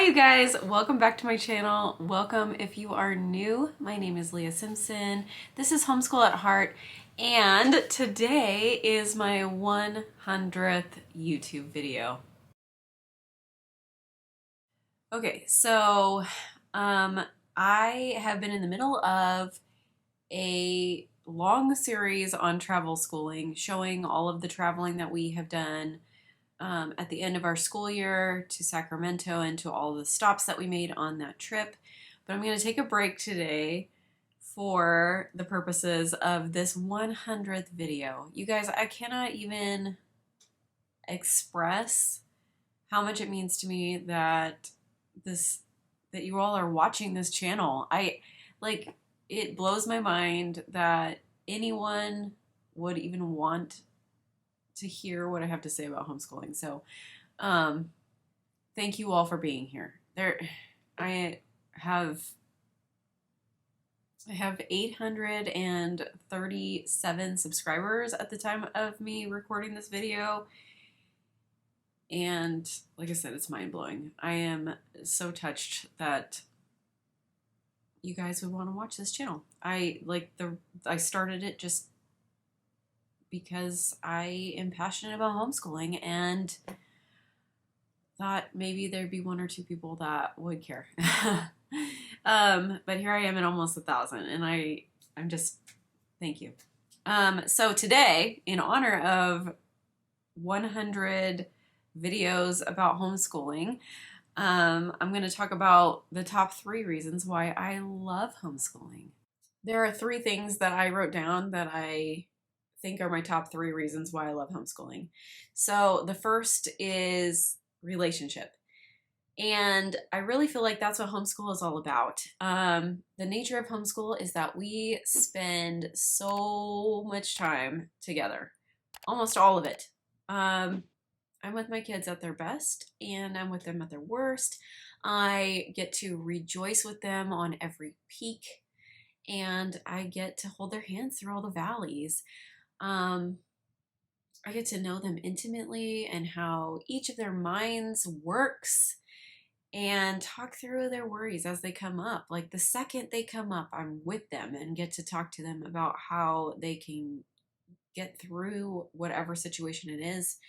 Hi you guys, welcome back to my channel. Welcome if you are new. My name is Leah Simpson. This is Homeschool at Heart, and today is my 100th YouTube video. Okay, so I have been in the middle of a long series on travel schooling, showing all of the traveling that we have done at the end of our school year to Sacramento and to all the stops that we made on that trip. But I'm going to take a break today for the purposes of this 100th video. You guys, I cannot even express how much it means to me that you all are watching this channel. It blows my mind that anyone would even want to hear what I have to say about homeschooling. So thank you all for being here. I have 837 subscribers at the time of me recording this video. And like I said, it's mind-blowing. I am so touched that you guys would want to watch this channel. I started it just because I am passionate about homeschooling and thought maybe there'd be one or two people that would care. But here I am at almost 1,000, and I'm just, thank you. So today, in honor of 100 videos about homeschooling, I'm going to talk about the top 3 reasons why I love homeschooling. There are 3 things that I wrote down that I think are my top 3 reasons why I love homeschooling. So the first is relationship. And I really feel like that's what homeschool is all about. The nature of homeschool is that we spend so much time together, almost all of it. I'm with my kids at their best, and I'm with them at their worst. I get to rejoice with them on every peak, and I get to hold their hands through all the valleys. I get to know them intimately and how each of their minds works and talk through their worries as they come up. Like the second they come up, I'm with them and get to talk to them about how they can get through whatever situation it is.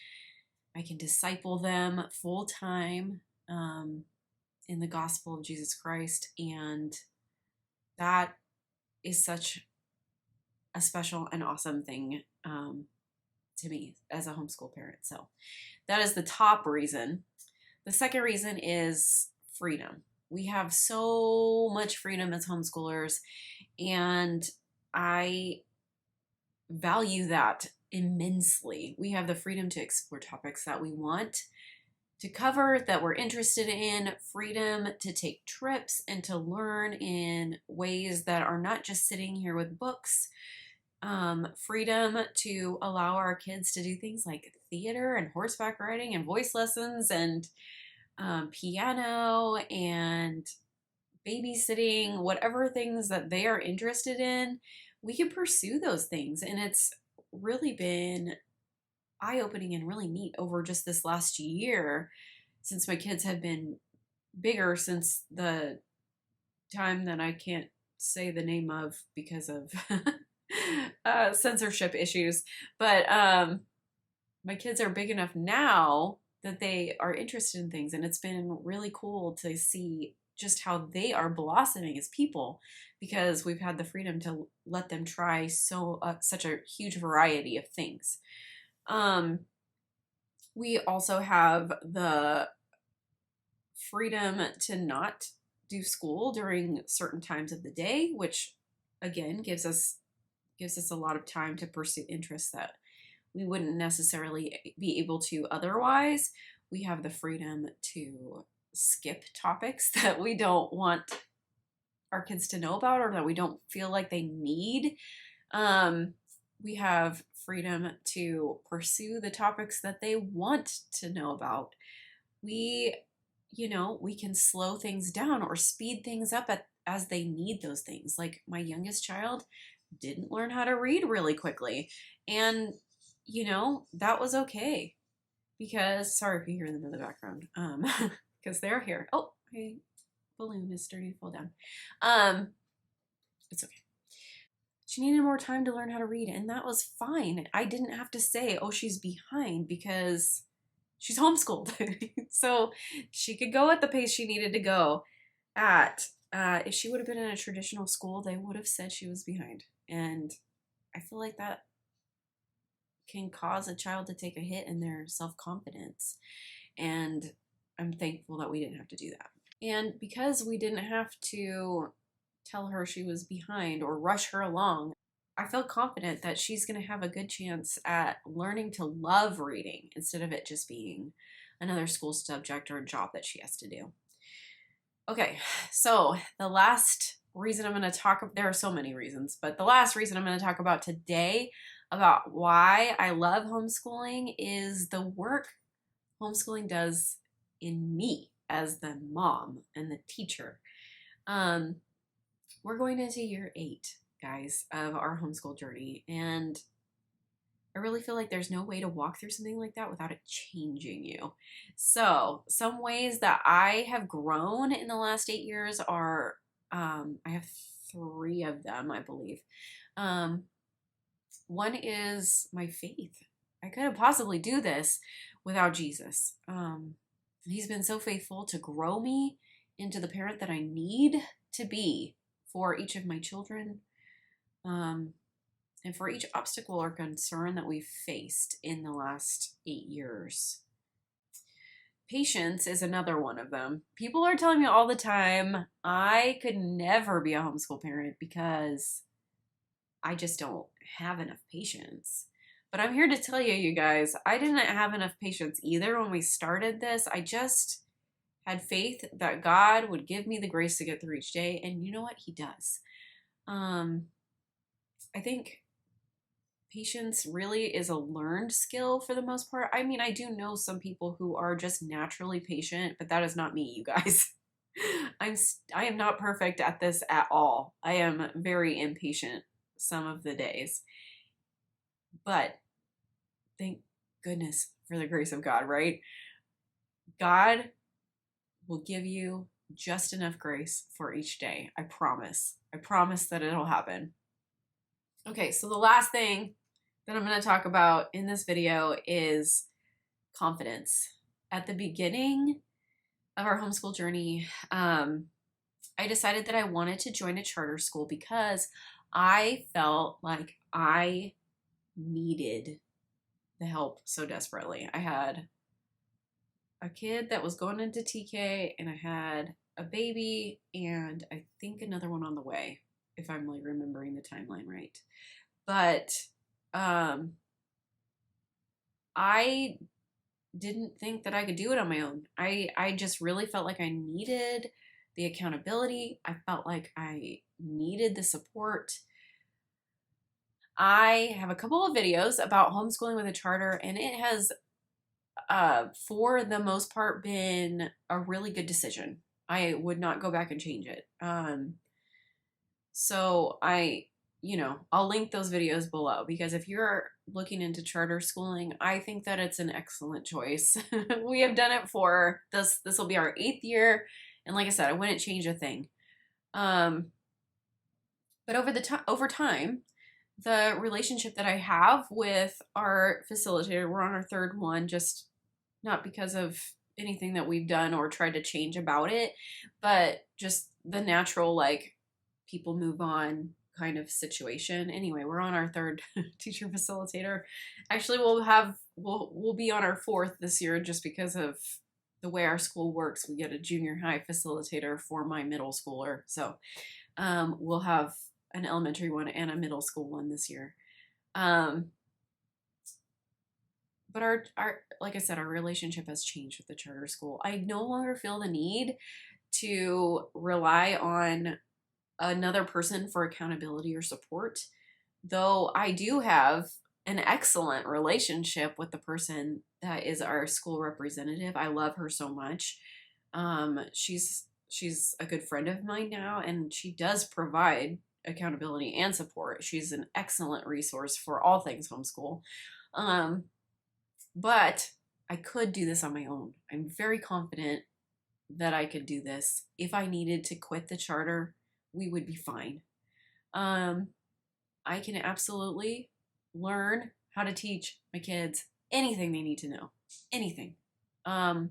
I can disciple them full time in the gospel of Jesus Christ. And that is such a special and awesome thing to me as a homeschool parent. So that is the top reason. The second reason is freedom. We have so much freedom as homeschoolers, and I value that immensely. We have the freedom to explore topics that we want to cover, that we're interested in, freedom to take trips and to learn in ways that are not just sitting here with books. Freedom to allow our kids to do things like theater and horseback riding and voice lessons and piano and babysitting, whatever things that they are interested in, we can pursue those things. And it's really been eye-opening and really neat over just this last year, since my kids have been bigger, since the time that I can't say the name of because of censorship issues. But my kids are big enough now that they are interested in things, and it's been really cool to see just how they are blossoming as people, because we've had the freedom to let them try such a huge variety of things. We also have the freedom to not do school during certain times of the day, which again gives us a lot of time to pursue interests that we wouldn't necessarily be able to otherwise. We have the freedom to skip topics that we don't want our kids to know about or that we don't feel like they need. We have freedom to pursue the topics that they want to know about. We can slow things down or speed things up as they need those things. Like my youngest child didn't learn how to read really quickly. And, that was okay, because, sorry if you hear them in the background, because they're here. Oh, My balloon is starting to fall down. It's okay. She needed more time to learn how to read, and that was fine. I didn't have to say, oh, she's behind, because she's homeschooled. So she could go at the pace she needed to go at. If she would have been in a traditional school, they would have said she was behind. And I feel like that can cause a child to take a hit in their self-confidence. And I'm thankful that we didn't have to do that. And because we didn't have to tell her she was behind or rush her along, I felt confident that she's going to have a good chance at learning to love reading instead of it just being another school subject or a job that she has to do. Okay, so the last reason I'm going to talk, there are so many reasons, but the last reason I'm going to talk about today about why I love homeschooling is the work homeschooling does in me as the mom and the teacher. We're going into year 8, guys, of our homeschool journey, and I really feel like there's no way to walk through something like that without it changing you. So some ways that I have grown in the last 8 years are, I have 3 of them, I believe. One is my faith. I couldn't possibly do this without Jesus. He's been so faithful to grow me into the parent that I need to be for each of my children, and for each obstacle or concern that we've faced in the last 8 years. Patience is another one of them. People are telling me all the time, I could never be a homeschool parent because I just don't have enough patience. But I'm here to tell you, you guys, I didn't have enough patience either when we started this. I just had faith that God would give me the grace to get through each day. And you know what? He does. I think patience really is a learned skill for the most part. I mean, I do know some people who are just naturally patient, but that is not me, you guys. I am not perfect at this at all. I am very impatient some of the days. But thank goodness for the grace of God, right? God will give you just enough grace for each day. I promise. I promise that it'll happen. Okay, so the last thing that I'm going to talk about in this video is confidence. At the beginning of our homeschool journey, I decided that I wanted to join a charter school because I felt like I needed the help so desperately. I had a kid that was going into TK, and I had a baby, and I think another one on the way, if I'm like remembering the timeline right. But I didn't think that I could do it on my own. I just really felt like I needed the accountability. I felt like I needed the support. I have a couple of videos about homeschooling with a charter, and it has, for the most part, been a really good decision. I would not go back and change it. So I'll link those videos below, because if you're looking into charter schooling, I think that it's an excellent choice. We have done it for this will be our 8th year, and like I said, I wouldn't change a thing. But over time, the relationship that I have with our facilitator, we're on our 3rd one, just not because of anything that we've done or tried to change about it, but just the natural, like, people move on kind of situation. Anyway, we're on our 3rd teacher facilitator. Actually, we'll be on our 4th this year, just because of the way our school works. We get a junior high facilitator for my middle schooler. So we'll have an elementary one and a middle school one this year. But our like I said, our relationship has changed with the charter school. I no longer feel the need to rely on another person for accountability or support, though I do have an excellent relationship with the person that is our school representative. I love her so much. She's a good friend of mine now, and she does provide accountability and support. She's an excellent resource for all things homeschool. But I could do this on my own. I'm very confident that I could do this. If I needed to quit the charter, we would be fine. I can absolutely learn how to teach my kids anything they need to know. Anything. And,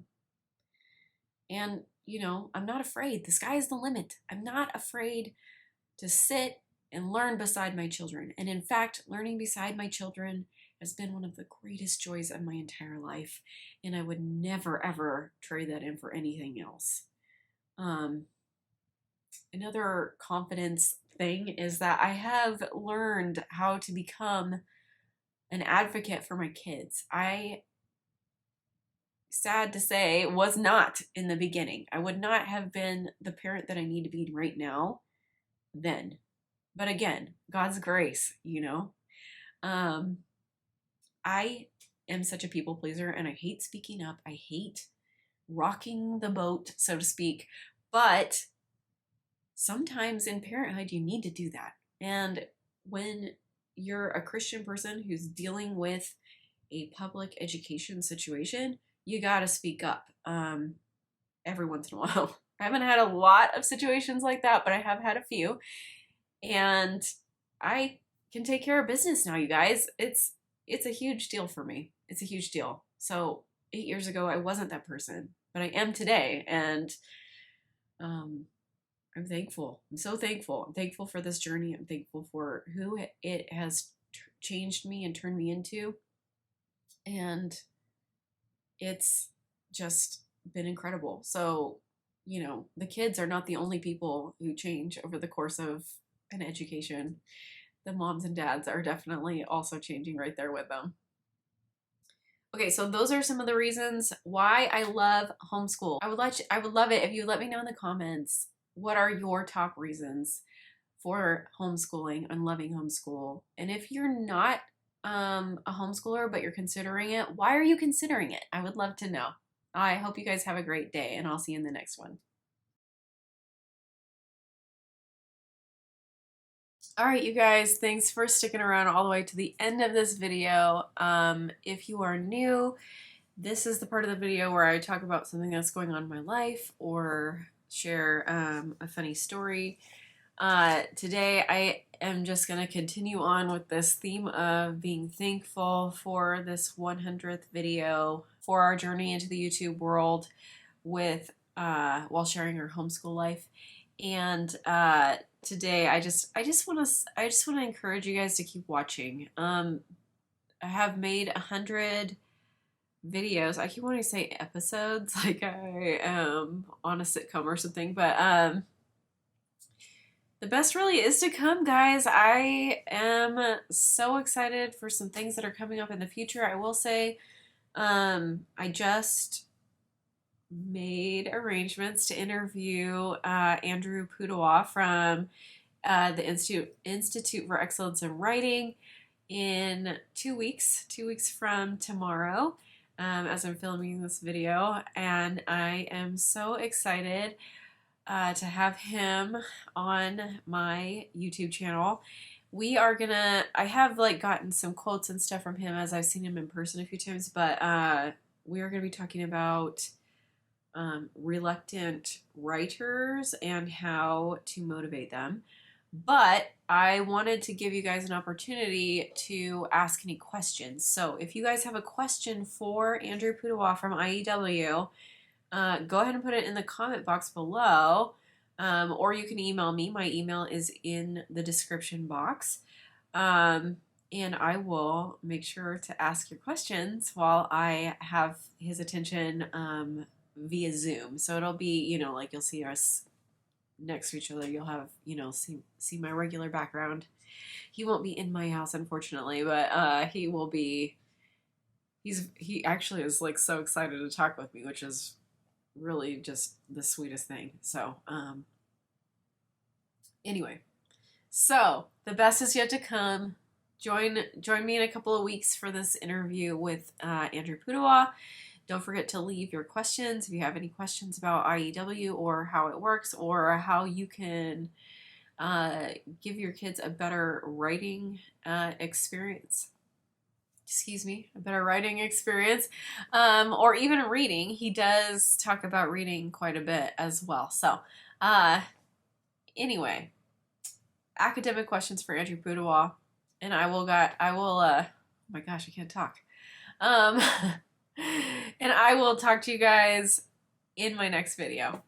I'm not afraid. The sky is the limit. I'm not afraid to sit and learn beside my children. And in fact, learning beside my children has been one of the greatest joys of my entire life. And I would never, ever trade that in for anything else. Another confidence thing is that I have learned how to become an advocate for my kids. I, sad to say, was not in the beginning. I would not have been the parent that I need to be right now then. But again, God's grace, I am such a people pleaser and I hate speaking up. I hate rocking the boat, so to speak. But sometimes in parenthood, you need to do that. And when you're a Christian person who's dealing with a public education situation, you got to speak up every once in a while. I haven't had a lot of situations like that, but I have had a few. And I can take care of business now, you guys. It's a huge deal for me. It's a huge deal. So 8 years ago, I wasn't that person, but I am today. And I'm thankful. I'm so thankful. I'm thankful for this journey. I'm thankful for who it has changed me and turned me into. And it's just been incredible. So, the kids are not the only people who change over the course of an education. The moms and dads are definitely also changing right there with them. Okay, so those are some of the reasons why I love homeschool. I would love it if you let me know in the comments, what are your top reasons for homeschooling and loving homeschool? And if you're not a homeschooler, but you're considering it, why are you considering it? I would love to know. I hope you guys have a great day, and I'll see you in the next one. All right, you guys, thanks for sticking around all the way to the end of this video. If you are new, this is the part of the video where I talk about something that's going on in my life or share a funny story. Today, I am just going to continue on with this theme of being thankful for this 100th video, for our journey into the YouTube world with while sharing our homeschool life. And today, I just want to encourage you guys to keep watching. I have made 100 videos. I keep wanting to say episodes, like I am on a sitcom or something, but the best really is to come, guys. I am so excited for some things that are coming up in the future. I will say, I just made arrangements to interview Andrew Pudawa from the Institute for Excellence in Writing in 2 weeks, 2 weeks from tomorrow, as I'm filming this video. And I am so excited to have him on my YouTube channel. I have gotten some quotes and stuff from him as I've seen him in person a few times, but we are going to be talking about reluctant writers and how to motivate them. But I wanted to give you guys an opportunity to ask any questions. So if you guys have a question for Andrew Pudawa from IEW, go ahead and put it in the comment box below, or you can email me. My email is in the description box, and I will make sure to ask your questions while I have his attention via Zoom. So it'll be, you'll see us next to each other. You'll have, see my regular background. He won't be in my house, unfortunately, but he will be. He actually is so excited to talk with me, which is really just the sweetest thing. So anyway, so the best is yet to come. Join me in a couple of weeks for this interview with Andrew Pudawa. Don't forget to leave your questions if you have any questions about IEW or how it works or how you can give your kids a better writing experience. excuse me, a better writing experience, or even reading. He does talk about reading quite a bit as well. So, anyway, academic questions for Andrew Pudewa, and oh my gosh, I can't talk. Um, and I will talk to you guys in my next video.